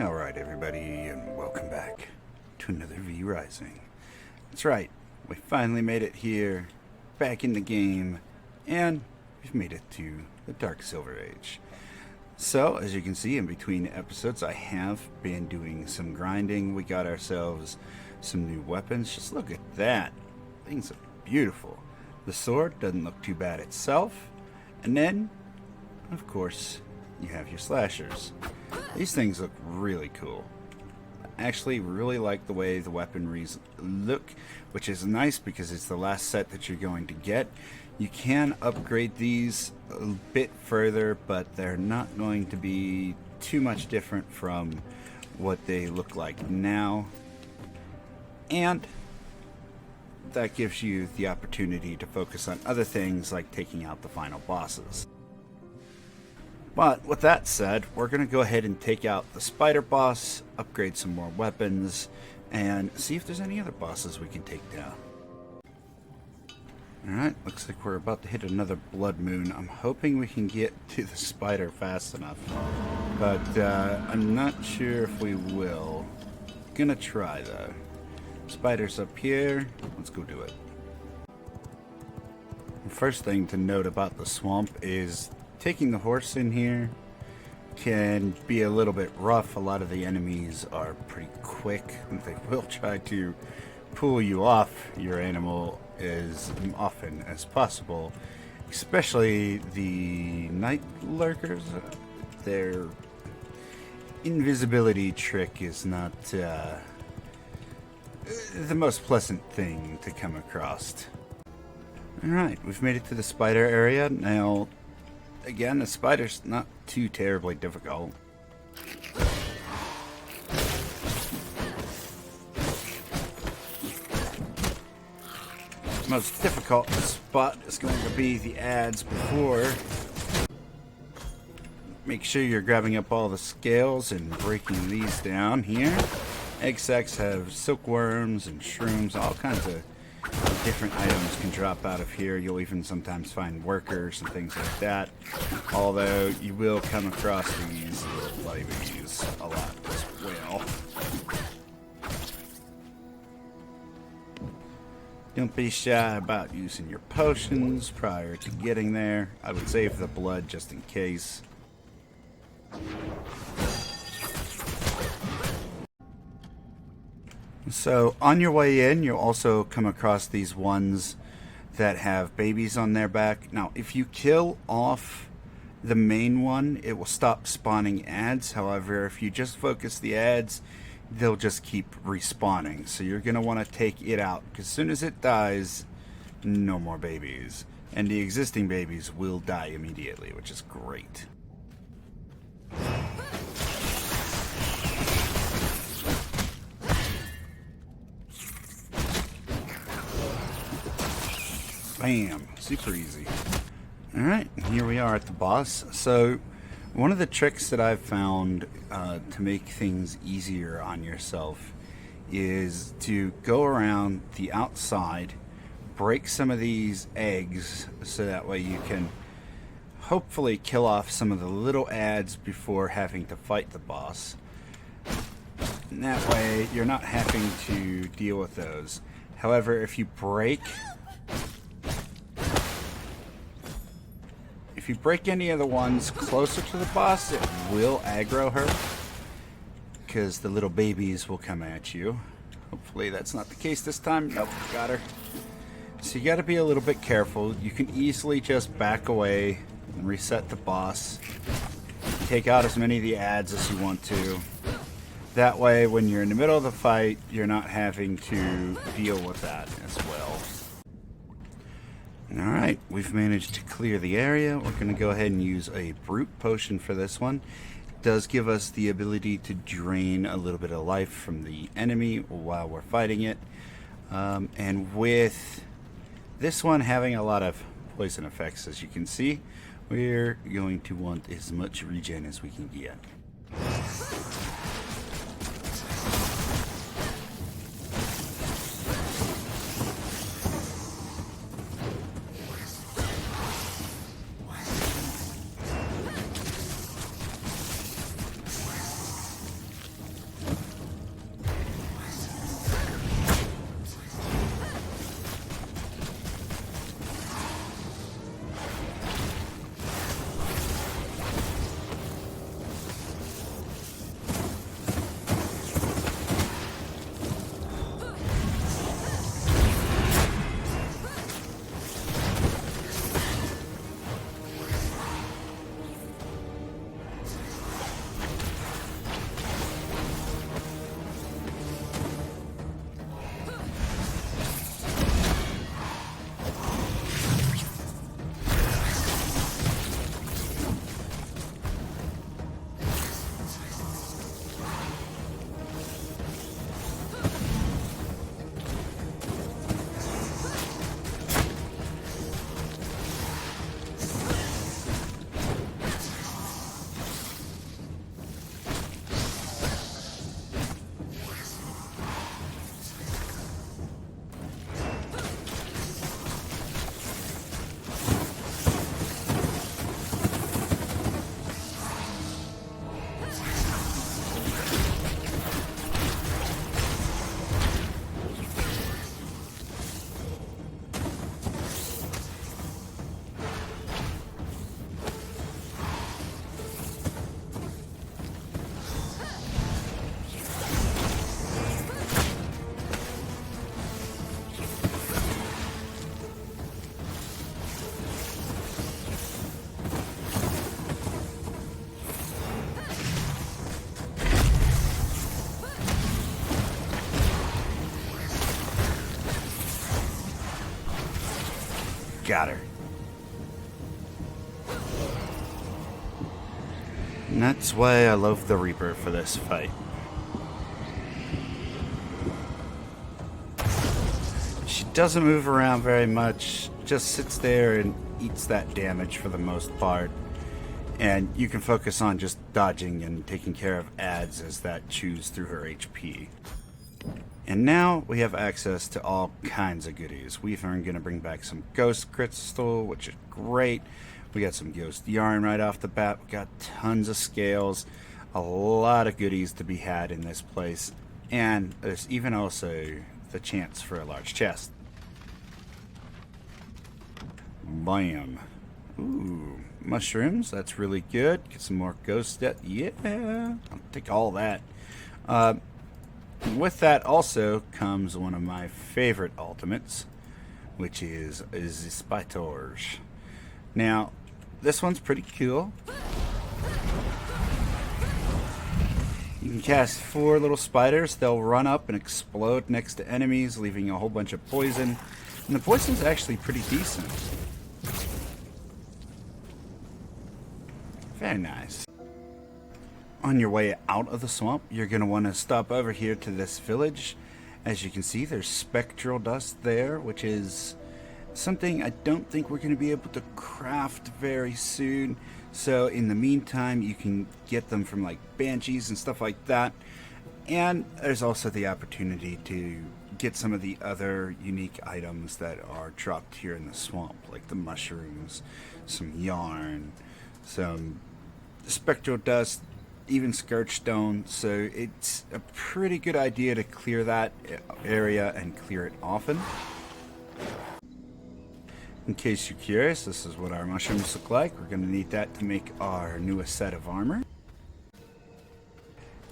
Alright everybody, and welcome back to another V Rising. That's right, we finally made it here, back in the game, and we've made it to the Dark Silver Age. So, as you can see in between episodes, I have been doing some grinding. We got ourselves some new weapons. Just look at that. Things are beautiful. The sword doesn't look too bad itself. And then, of course, you have your slashers. These things look really cool. I actually really like the way the weaponries look, which is nice because it's the last set that you're going to get. You can upgrade these a bit further, but they're not going to be too much different from what they look like now. And that gives you the opportunity to focus on other things like taking out the final bosses. But with that said, we're going to go ahead and take out the spider boss, upgrade some more weapons, and see if there's any other bosses we can take down. Alright, looks like we're about to hit another blood moon. I'm hoping we can get to the spider fast enough, but I'm not sure if we will. Gonna try though. Spider's up here. Let's go do it. The first thing to note about the swamp is taking the horse in here can be a little bit rough. A lot of the enemies are pretty quick. They will try to pull you off your animal as often as possible, especially the night lurkers. Their invisibility trick is not the most pleasant thing to come across. Alright, we've made it to the spider area. Now, again, the spider's not too terribly difficult. The most difficult spot is going to be the ads before. Make sure you're grabbing up all the scales and breaking these down here. Egg sacs have silkworms and shrooms, all kinds of different items can drop out of here. You'll even sometimes find workers and things like that. Although you will come across these little babies a lot as well. Don't be shy about using your potions prior to getting there. I would save the blood just in case. So on your way in, you'll also come across these ones that have babies on their back. Now, if you kill off the main one, it will stop spawning ads. However, if you just focus the ads, they'll just keep respawning. So you're going to want to take it out, because as soon as it dies, no more babies. And the existing babies will die immediately, which is great. Bam! Super easy. Alright, here we are at the boss. So, one of the tricks that I've found to make things easier on yourself is to go around the outside, break some of these eggs, so that way you can hopefully kill off some of the little ads before having to fight the boss. And that way, you're not having to deal with those. However, if you break any of the ones closer to the boss, it will aggro her, because the little babies will come at you. Hopefully that's not the case this time. Nope, got her. So you got to be a little bit careful. You can easily just back away and reset the boss. Take out as many of the ads as you want to. That way, when you're in the middle of the fight, you're not having to deal with that as well. Alright, we've managed to clear the area. We're going to go ahead and use a brute potion for this one. It does give us the ability to drain a little bit of life from the enemy while we're fighting it. And with this one having a lot of poison effects, as you can see, we're going to want as much regen as we can get. Got her. And that's why I love the Reaper for this fight. She doesn't move around very much, just sits there and eats that damage for the most part. And you can focus on just dodging and taking care of adds as that chews through her HP. And now we have access to all kinds of goodies. We're going to bring back some Ghost Crystal, which is great. We got some Ghost Yarn right off the bat. We got tons of scales. A lot of goodies to be had in this place. And there's even also the chance for a large chest. Bam. Ooh, mushrooms. That's really good. Get some more ghost. Yeah, I'll take all that. With that also comes one of my favorite ultimates, which is the Spitors. Now, this one's pretty cool. You can cast 4 little spiders. They'll run up and explode next to enemies, leaving a whole bunch of poison. And the poison's actually pretty decent. Very nice. On your way out of the swamp, you're going to want to stop over here to this village. As you can see, there's spectral dust there, which is something I don't think we're going to be able to craft very soon. So in the meantime, you can get them from like banshees and stuff like that. And there's also the opportunity to get some of the other unique items that are dropped here in the swamp, like the mushrooms, some yarn, some spectral dust, even scourge stone. So it's a pretty good idea to clear that area and clear it often. In case you're curious, this is what our mushrooms look like. We're going to need that to make our newest set of armor.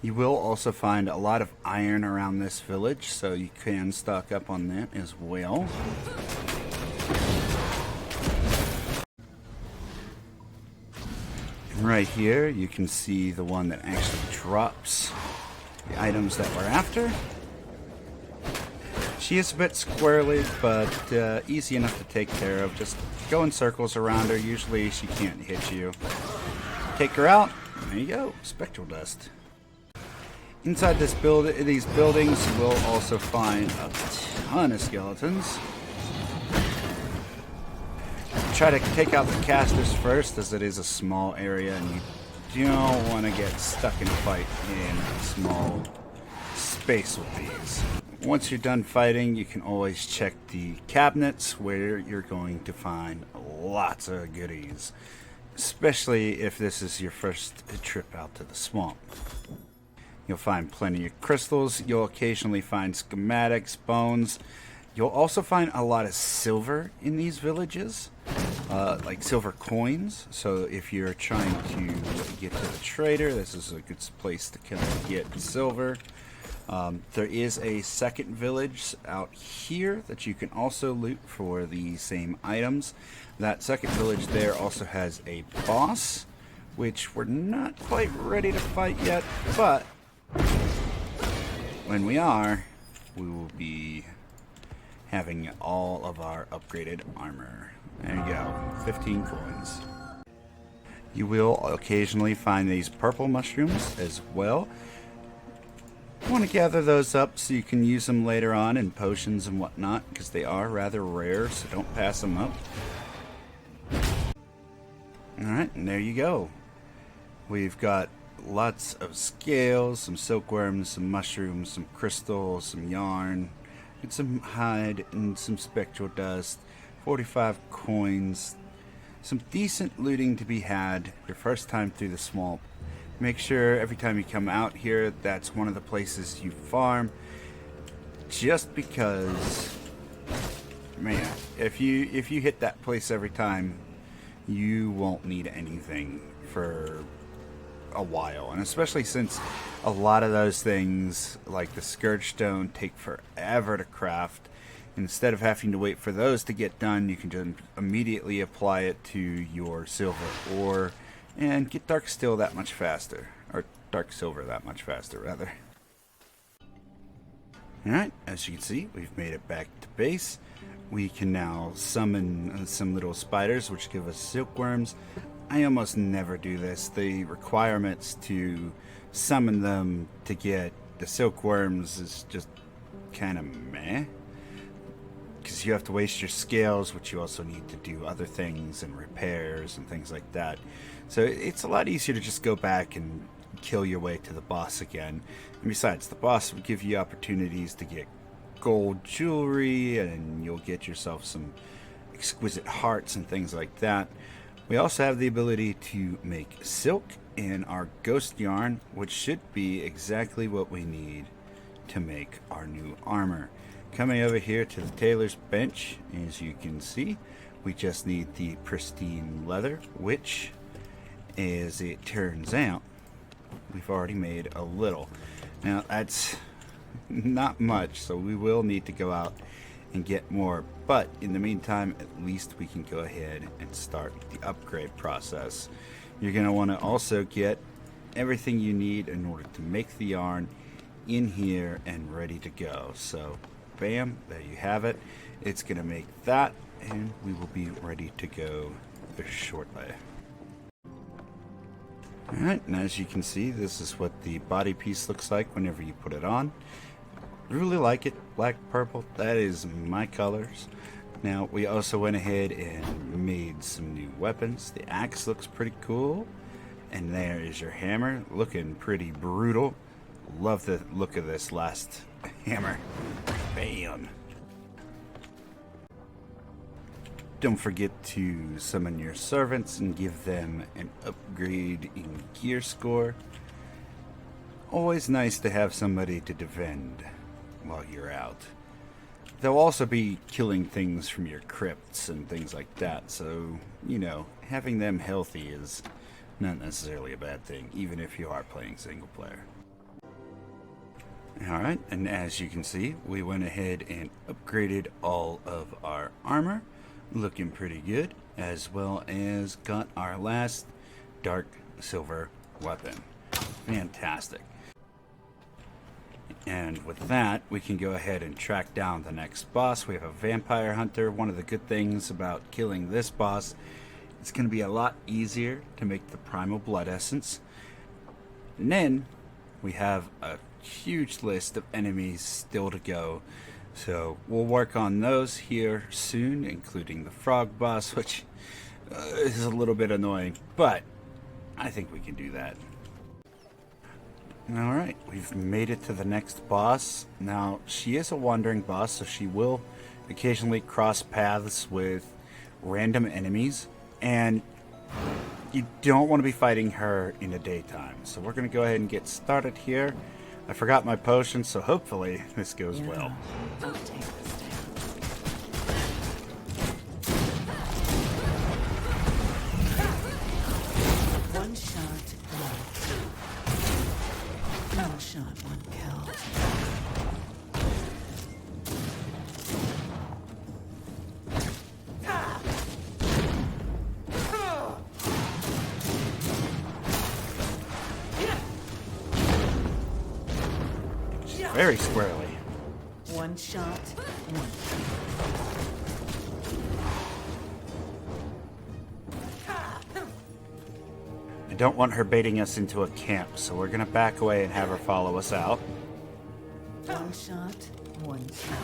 You will also find a lot of iron around this village, so you can stock up on that as well. And right here, you can see the one that actually drops the items that we're after. She is a bit squirrely, but easy enough to take care of. Just go in circles around her. Usually she can't hit you. Take her out. There you go. Spectral dust. Inside these buildings, you will also find a ton of skeletons. Try to take out the casters first, as it is a small area, and you don't want to get stuck in a fight in a small space with these. Once you're done fighting, you can always check the cabinets, where you're going to find lots of goodies, especially if this is your first trip out to the swamp. You'll find plenty of crystals. You'll occasionally find schematics, bones. You'll also find a lot of silver in these villages, like silver coins. So if you're trying to get to the trader, this is a good place to kind of get silver. There is a second village out here that you can also loot for the same items. That second village there also has a boss, which we're not quite ready to fight yet, but when we are, we will be having all of our upgraded armor. There you go, 15 coins. You will occasionally find these purple mushrooms as well. You want to gather those up so you can use them later on in potions and whatnot, because they are rather rare, so don't pass them up. Alright, and there you go. We've got lots of scales, some silkworms, some mushrooms, some crystals, some yarn, and some hide and some spectral dust, 45 coins, some decent looting to be had your first time through the swamp. Make sure every time you come out here, that's one of the places you farm, just because, man, if you hit that place every time, you won't need anything for a while. And especially since a lot of those things, like the scourge stone, take forever to craft. Instead of having to wait for those to get done, you can just immediately apply it to your silver ore and get dark steel that much faster, or dark silver that much faster rather. Alright, as you can see, we've made it back to base. we can now summon some little spiders, which give us silkworms. I almost never do this. The requirements to summon them to get the silkworms is just kind of meh. Because you have to waste your scales, which you also need to do other things and repairs and things like that. So it's a lot easier to just go back and kill your way to the boss again. And besides, the boss will give you opportunities to get gold jewelry, and you'll get yourself some exquisite hearts and things like that. We also have the ability to make silk and our ghost yarn, which should be exactly what we need to make our new armor. Coming over here to the tailor's bench, as you can see, we just need the pristine leather, which, as it turns out, we've already made a little. Now, that's not much, so we will need to go out and get more, but in the meantime, at least we can go ahead and start the upgrade process. You're going to want to also get everything you need in order to make the yarn in here and ready to go. So bam, there you have it. It's going to make that, and we will be ready to go shortly. Alright, and as you can see, this is what the body piece looks like whenever you put it on. Really like it, black, purple, that is my colors. Now, we also went ahead and made some new weapons. The axe looks pretty cool, and there is your hammer, looking pretty brutal. Love the look of this last hammer. Bam! Don't forget to summon your servants and give them an upgrade in gear score. Always nice to have somebody to defend while you're out. They'll also be killing things from your crypts and things like that, so, you know, having them healthy is not necessarily a bad thing, even if you are playing single player. Alright, and as you can see, we went ahead and upgraded all of our armor, looking pretty good, as well as got our last dark silver weapon. Fantastic. And with that, we can go ahead and track down the next boss. We have a vampire hunter. One of the good things about killing this boss, it's going to be a lot easier to make the primal blood essence. And then we have a huge list of enemies still to go. So we'll work on those here soon, including the frog boss, which is a little bit annoying, but I think we can do that. Alright, we've made it to the next boss. Now, she is a wandering boss, so she will occasionally cross paths with random enemies, and you don't want to be fighting her in the daytime. So we're going to go ahead and get started here. I forgot my potion, so hopefully this goes well. I'll take this down. One shot, one shot, one kill. Very squarely. One shot, one I don't want her baiting us into a camp, so we're gonna back away and have her follow us out. one shot, one kill.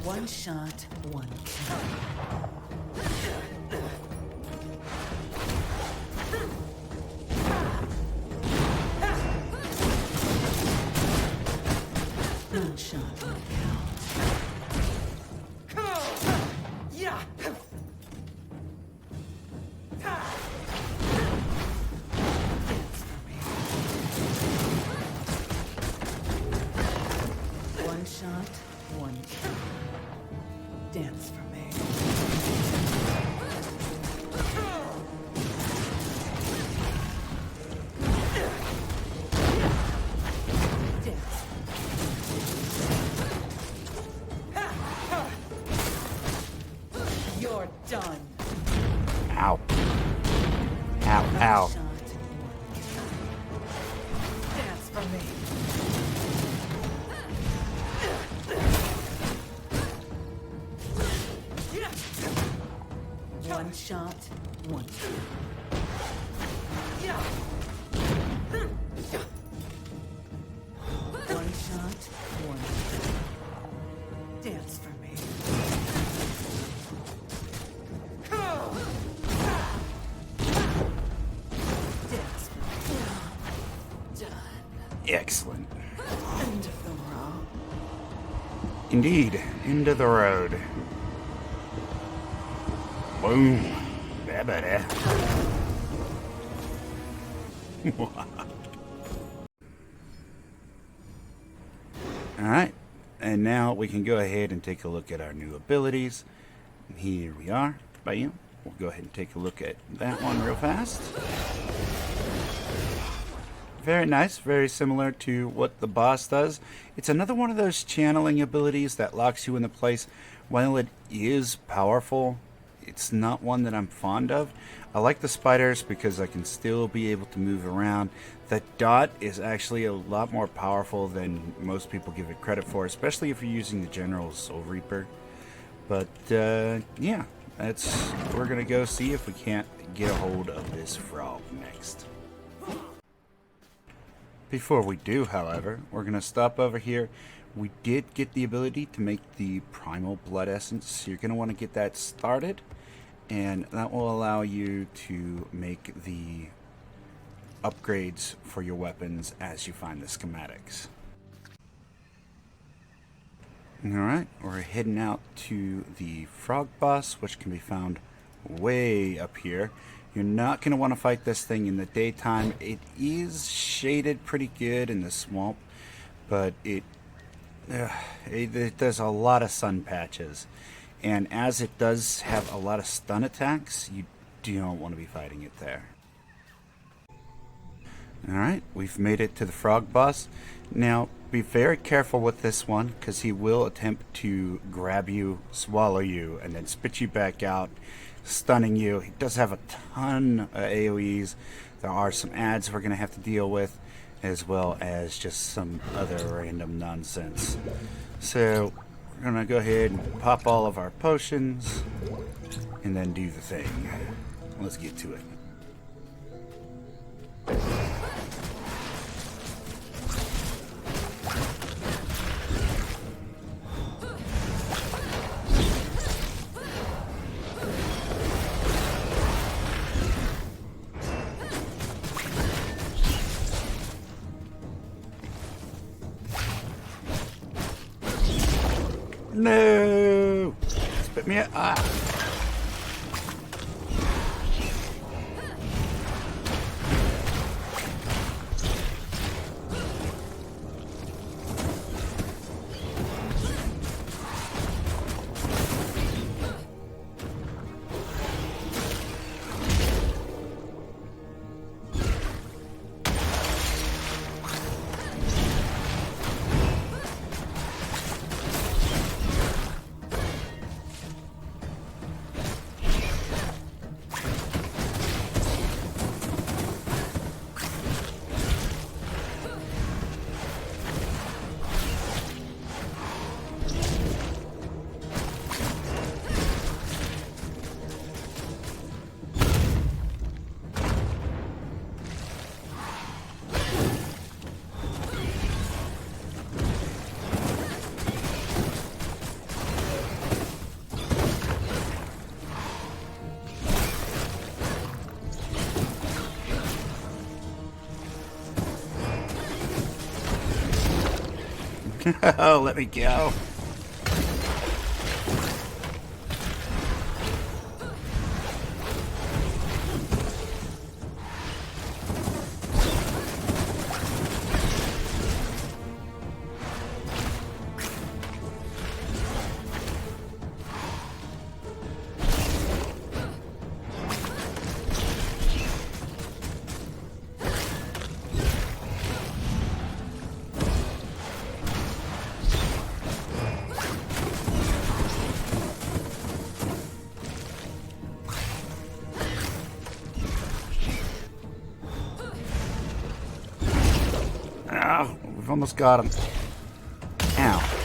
One shot, one kill. One shot, one kill. One shot, one kill. Dance for me. Dance. for me. One shot, one. One shot, one. Dance for me. Dance for me. Done. Excellent. End of the road. Indeed, end of the road. Boom. Ba-ba-da. Alright, and now we can go ahead and take a look at our new abilities. Here we are. Bam. We'll go ahead and take a look at that one real fast. Very nice, very similar to what the boss does. It's another one of those channeling abilities that locks you into place. While it is powerful, it's not one that I'm fond of. I like the spiders because I can still be able to move around. The dot is actually a lot more powerful than most people give it credit for, especially if you're using the General Soul Reaper. But yeah, we're gonna go see if we can't get a hold of this frog next. Before we do, however, we're gonna stop over here. We did get the ability to make the Primal Blood Essence, so you're gonna want to get that started, and that will allow you to make the upgrades for your weapons as you find the schematics. Alright, we're heading out to the frog boss, which can be found way up here. You're not going to want to fight this thing in the daytime. It is shaded pretty good in the swamp, but it does a lot of sun patches. And as it does have a lot of stun attacks, you don't want to be fighting it there. Alright, we've made it to the frog boss. Now, be very careful with this one, because he will attempt to grab you, swallow you, and then spit you back out, stunning you. He does have a ton of AoEs. There are some ads we're going to have to deal with, as well as just some other random nonsense. So, we're going to go ahead and pop all of our potions, and then do the thing. Let's get to it. No! Spit me out. Ah! Oh, let me go. Oh, we've almost got him. Ow.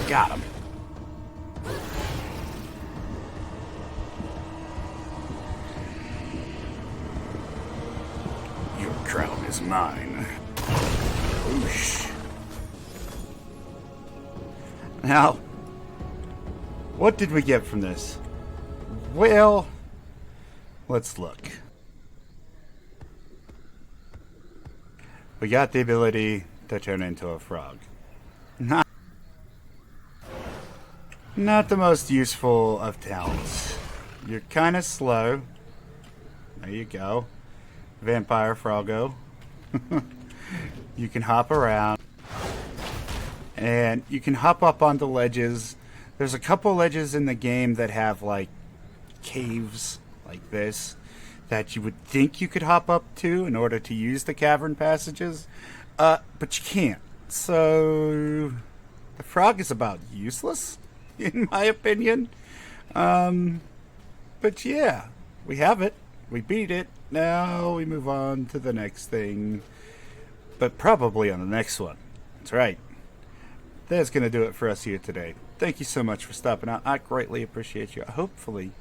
Got him. Your crown is mine. Whoosh. Now, what did we get from this? Well, let's look. We got the ability to turn into a frog. Not the most useful of talents. You're kind of slow. There you go. Vampire Froggo. You can hop around. And you can hop up onto ledges. There's a couple ledges in the game that have, like, caves like this that you would think you could hop up to in order to use the cavern passages. But you can't. So, the frog is about useless, in my opinion. But yeah, we have it. We beat it. Now we move on to the next thing. But probably on the next one. That's right. That's going to do it for us here today. Thank you so much for stopping out. I greatly appreciate you. Hopefully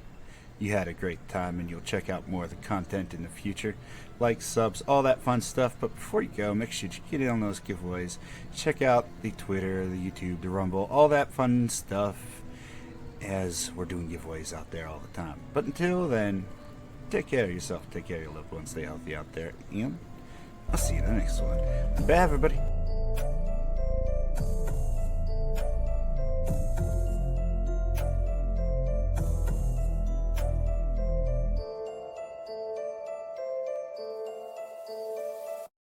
you had a great time and you'll check out more of the content in the future. Like, subs, all that fun stuff. But before you go, make sure you get in on those giveaways. Check out the Twitter, the YouTube, the Rumble, all that fun stuff, as we're doing giveaways out there all the time. But until then, take care of yourself, take care of your loved ones, stay healthy out there, and I'll see you in the next one. Bye, everybody.